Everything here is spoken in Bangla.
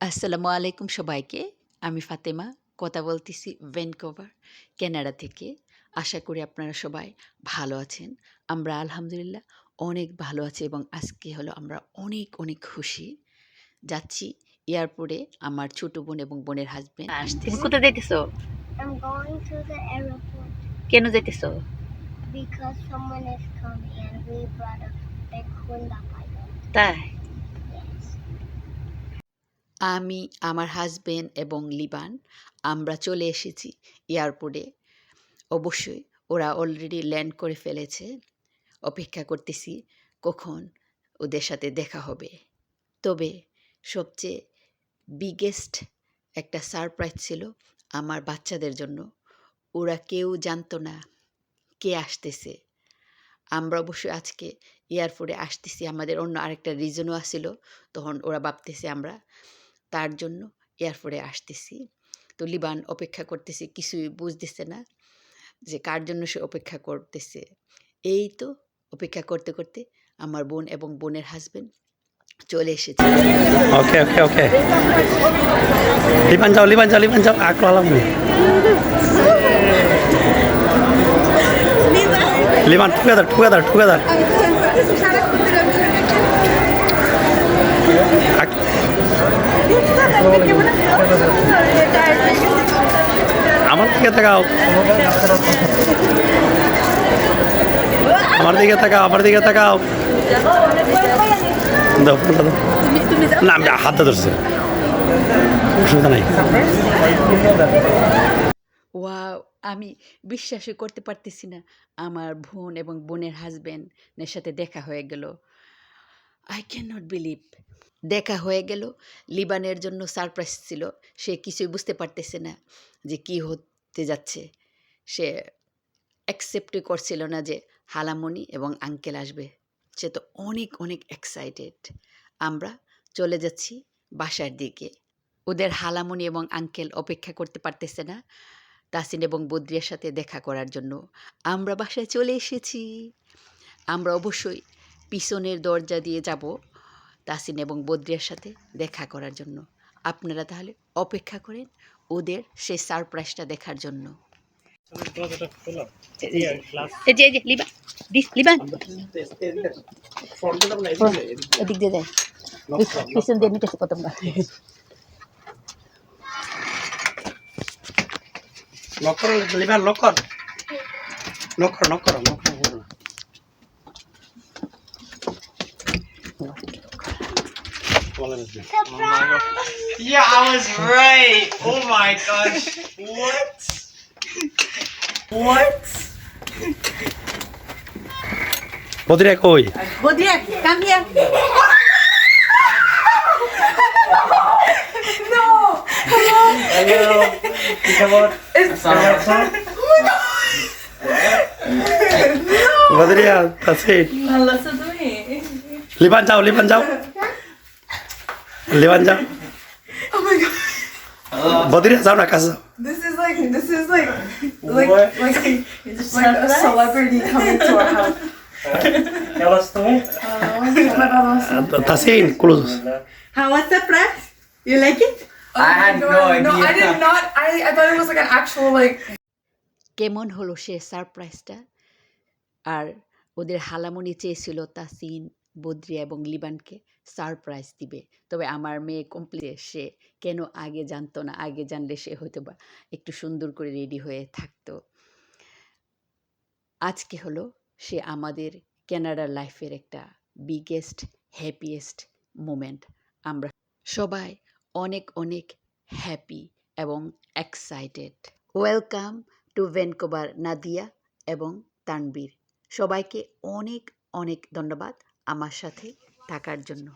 আসসালামু আলাইকুম সবাইকে। আমি ফাতেমা কথা বলতেছি ভ্যানকুভার, কানাডা থেকে। আশা করি আপনারা সবাই ভালো আছেন। আমরা আলহামদুলিল্লাহ অনেক ভালো আছি এবং আজকে হলো আমরা অনেক অনেক খুশি। যাচ্ছি এয়ারপোর্টে আমার ছোট বোন এবং বোনের হাজবেন্ড তুমি আসতেছে। কোথায় যাইতেছো? I'm going to the airport কেন যাইতেছো? because someone is coming and we brought a big Honda pilot. তাই? Yes. আমি, আমার হাজবেন্ড এবং লিবান আমরা চলে এসেছি এয়ারপোর্টে। অবশ্যই ওরা অলরেডি ল্যান্ড করে ফেলেছে। অপেক্ষা করতেছি কখন ওদের সাথে দেখা হবে। তবে সবচেয়ে বিগেস্ট একটা সারপ্রাইজ ছিল আমার বাচ্চাদের জন্য। ওরা কেউ জানতো না কে আসতেছে। আমরা অবশ্যই আজকে এয়ারপোর্টে আসতেছি, আমাদের অন্য আরেকটা রিজনও আসছিল, তখন ওরা ভাবতেছে আমরা তার জন্য এয়ারপোর্টে আসতেছি। তো লিবান অপেক্ষা করতেছে, কিছুই বুঝতেছে না যে কার জন্য সে অপেক্ষা করতেছে। এই তো অপেক্ষা করতে করতে আমার বোন এবং বোনের হাজবেন্ড চলে এসেছে। ওকে ওকে ওকে লিবান যাও আকু আলাম লিবান টুগেদার আমার দিকে তাকাও দাও না আমি হাতটা ধরছি, অসুবিধা নাই। ওয়াও, আমি বিশ্বাসই করতে পারতেছি না আমার বোন এবং বোনের হাজবেন্ডের সাথে দেখা হয়ে গেল। I can not believe. দেখা হয়ে গেল। লিবানের জন্য সারপ্রাইজ ছিল, সে কিছুই বুঝতে পারতেছে না যে কি হতে যাচ্ছে। সে অ্যাকসেপ্টই করছিল না যে হালামণি এবং আঙ্কেল আসবে। সে তো অনেক অনেক এক্সাইটেড। আমরা চলে যাচ্ছি বাসার দিকে। ওদের হালামণি এবং আঙ্কেল অপেক্ষা করতে পারতেছে না তাসিন এবং বদ্রিয়ার সাথে দেখা করার জন্য। আমরা বাসায় চলে এসেছি। আমরা অবশ্যই পিছনের দরজা দিয়ে যাব তাসিন এবং বদ্রিয়ার সাথে দেখা করার জন্য। আপনারা তাহলে অপেক্ষা করেন ওদের সেই সারপ্রাইজটা দেখার জন্য। এই যে লিবান এদিক দিয়ে দেয়, পিছন দিয়ে নিতেছে প্রথমবার। লিবান লক কর। Yeah, I was right. Oh my gosh. What? Badriya কই? Badiya come here. Hello. Come on. Badriya Tasin ভালো আছো তুমি? লিবান যাও Oh my god. বদ্রিয়া যাও না কাছে যাও। This is like What? a celebrity coming to our house. Tell us the way. Tasin close. How was the prize? You like it? I had no idea. No, I did not. I thought it was like an actual like. কেমন হলো সে সারপ্রাইজটা? আর ওদের হালামণি চেয়েছিল তাসিন, বদ্রিয়া এবং লিবানকে সারপ্রাইজ দিবে। তবে আমার মেয়ে কমপ্লিট, সে কেন আগে জানতো না? আগে জানলে সে হয়তো বা একটু সুন্দর করে রেডি হয়ে থাকতো। আজকে হলো সে আমাদের কানাডার লাইফের একটা বিগেস্ট হ্যাপিয়েস্ট মোমেন্ট। আমরা সবাই অনেক অনেক হ্যাপি এবং excited. Welcome to Vancouver Nadia এবং তানবীর। সবাইকে অনেক অনেক ধন্যবাদ আমার সাথে থাকার জন্য।